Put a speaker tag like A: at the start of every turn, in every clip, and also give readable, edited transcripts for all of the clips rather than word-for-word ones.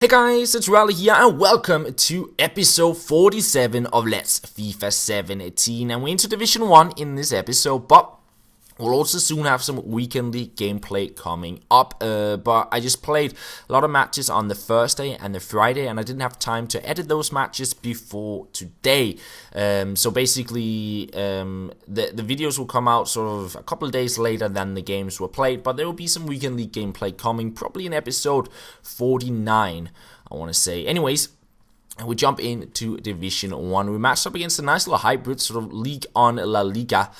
A: Hey guys, it's Rally here and welcome to episode 47 of Let's FIFA 17, and we're into Division 1 in this episode, but we'll also soon have some weekendly gameplay coming up, but I just played a lot of matches on the Thursday and the Friday, and I didn't have time to edit those matches before today. So basically, the videos will come out sort of a couple of days later than the games were played, but there will be some weekendly gameplay coming, probably in episode 49, I want to say. Anyways, we jump into Division 1. We matched up against a nice little hybrid sort of league on La Liga.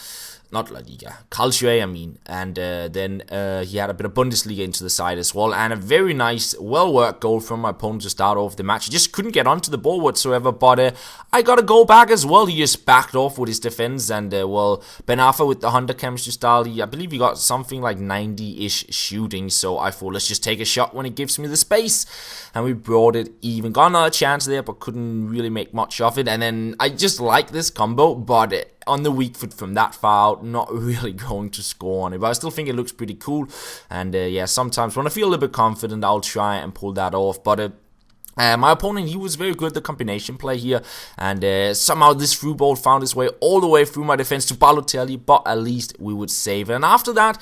A: Not La Liga, Calcio, I mean, and then he had a bit of Bundesliga into the side as well, and a very nice, well-worked goal from my opponent to start off the match. He just couldn't get onto the ball whatsoever, but I got a goal back as well. He just backed off with his defense, and well, Ben Arfa with the Honda chemistry style, I believe he got something like 90-ish shooting, so I thought, let's just take a shot when it gives me the space, and we brought it even. Got another chance there, but couldn't really make much of it, and then I just like this combo, but on the weak foot from that far out, not really going to score on it, but I still think it looks pretty cool, and yeah, sometimes when I feel a little bit confident, I'll try and pull that off, but my opponent, he was very good at the combination play here, and somehow this through ball found its way all the way through my defense to Balotelli, but at least we would save it, and after that,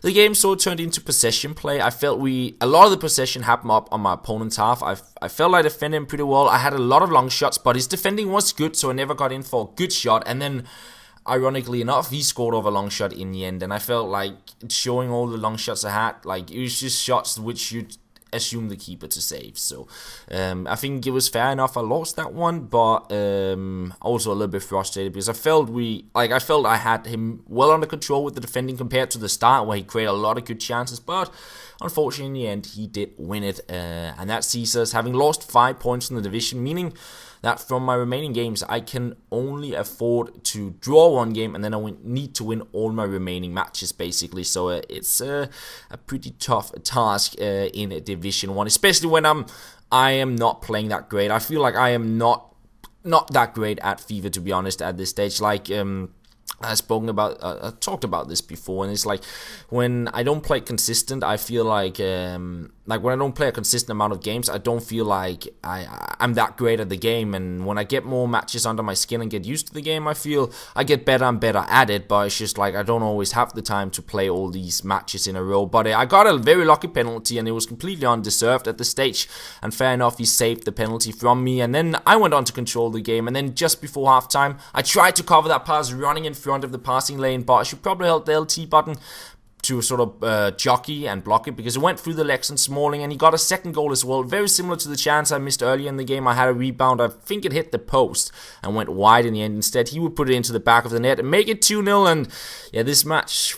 A: the game sort of turned into possession play. I felt a lot of the possession happened up on my opponent's half. I felt I defended him pretty well. I had a lot of long shots, but his defending was good, so I never got in for a good shot. And then, ironically enough, he scored off a long shot in the end. And I felt like showing all the long shots I had, like it was just shots which you'd assume the keeper to save. So I think it was fair enough I lost that one, but also a little bit frustrated because I felt I had him well under control with the defending compared to the start where he created a lot of good chances, but unfortunately in the end he did win it, and that sees us having lost 5 points in the division, meaning that from my remaining games, I can only afford to draw one game, and then I need to win all my remaining matches, basically. So it's a pretty tough task in Division 1, especially when I am not playing that great. I feel like I am not that great at FIFA, to be honest, at this stage. Like, I talked about this before, and it's like when I don't play consistent, I feel like when I don't play a consistent amount of games, I don't feel like I'm that great at the game. And when I get more matches under my skin and get used to the game, I feel I get better and better at it. But it's just like I don't always have the time to play all these matches in a row. But I got a very lucky penalty, and it was completely undeserved at the stage. And fair enough, he saved the penalty from me. And then I went on to control the game. And then just before halftime, I tried to cover that pass running in front of the passing lane, but I should probably hold the LT button to sort of jockey and block it, because it went through the legs and Smalling, and he got a second goal as well, very similar to the chance I missed earlier in the game. I had a rebound, I think it hit the post and went wide in the end. Instead, he would put it into the back of the net and make it 2-0, and yeah, this match,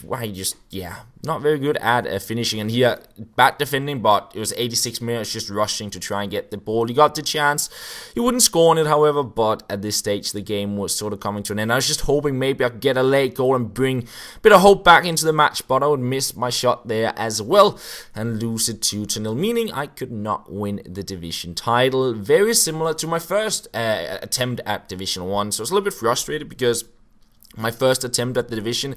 A: not very good at finishing, and here, bad defending, but it was 86 minutes just rushing to try and get the ball. He got the chance, he wouldn't score on it, however, but at this stage, the game was sort of coming to an end. I was just hoping maybe I could get a late goal and bring a bit of hope back into the match, but I would miss my shot there as well, and lose it 2-0, meaning I could not win the division title. Very similar to my first attempt at Division 1, so I was a little bit frustrated because my first attempt at the division,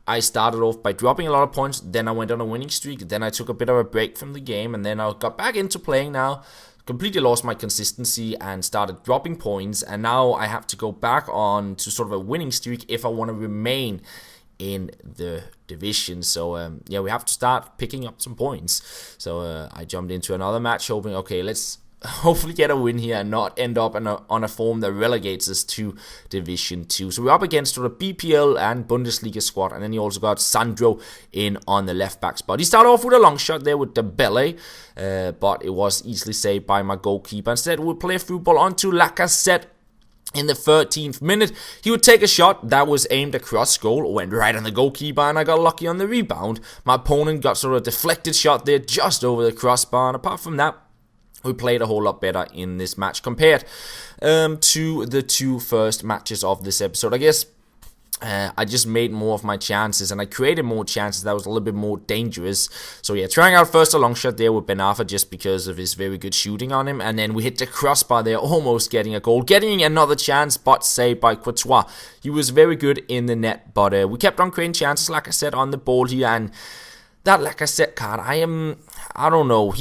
A: I started off by dropping a lot of points, then I went on a winning streak, then I took a bit of a break from the game, and then I got back into playing now, completely lost my consistency and started dropping points, and now I have to go back on to sort of a winning streak if I want to remain in the division. So yeah, we have to start picking up some points. So I jumped into another match hoping, okay, let's hopefully get a win here and not end up on a form that relegates us to Division 2. So we're up against sort of BPL and Bundesliga squad, and then you also got Sandro in on the left back spot. He started off with a long shot there with the belly, but it was easily saved by my goalkeeper. Instead, we'll play a through ball onto Lacazette. In the 13th minute, he would take a shot that was aimed across goal, went right on the goalkeeper, and I got lucky on the rebound. My opponent got sort of a deflected shot there just over the crossbar, and apart from that, we played a whole lot better in this match compared to the two first matches of this episode. I guess I just made more of my chances, and I created more chances that was a little bit more dangerous. So yeah, trying out first a long shot there with Ben Arfa just because of his very good shooting on him, and then we hit the crossbar there, almost getting a goal, getting another chance, but saved by Courtois. He was very good in the net, but we kept on creating chances, like I said, on the ball here, and that Lacazette card, I don't know,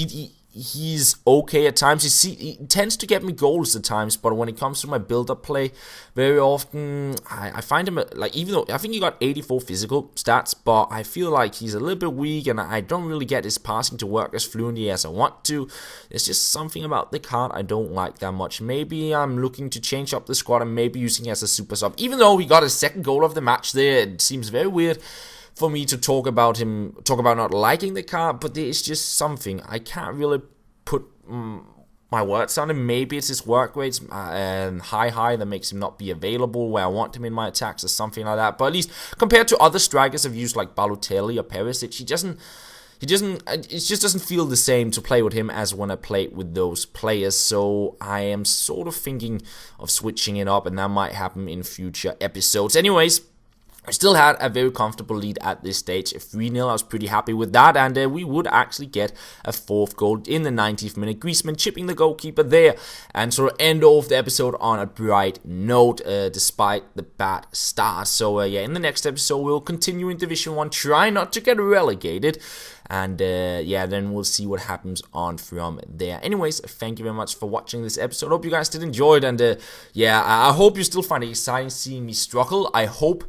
A: he's okay at times. He tends to get me goals at times, but when it comes to my build-up play, very often I find him like, even though I think he got 84 physical stats, but I feel like he's a little bit weak, and I don't really get his passing to work as fluently as I want to. There's just something about the card I don't like that much. Maybe I'm looking to change up the squad and maybe using him as a super sub. Even though he got his second goal of the match there, it seems very weird for me to talk about not liking the card, but it's just something I can't really put my words on him. Maybe it's his work rates high that makes him not be available where I want him in my attacks or something like that. But at least compared to other strikers I've used like Balotelli or Perisic, it just doesn't feel the same to play with him as when I played with those players. So I am sort of thinking of switching it up, and that might happen in future episodes. Anyways, I still had a very comfortable lead at this stage, 3-0. I was pretty happy with that, and we would actually get a fourth goal in the 90th minute. Griezmann chipping the goalkeeper there, and sort of end off the episode on a bright note, despite the bad start. So yeah, in the next episode we'll continue in Division 1, try not to get relegated, and yeah, then we'll see what happens on from there. Anyways, thank you very much for watching this episode. Hope you guys did enjoy it, and yeah, I hope you still find it exciting seeing me struggle. I hope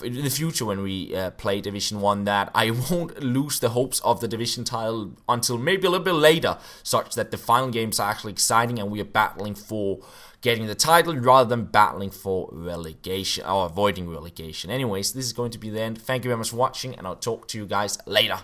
A: in the future when we play Division 1 that I won't lose the hopes of the division title until maybe a little bit later, such that the final games are actually exciting and we are battling for getting the title rather than battling for relegation or avoiding relegation. Anyways, this is going to be the end. Thank you very much for watching, and I'll talk to you guys later.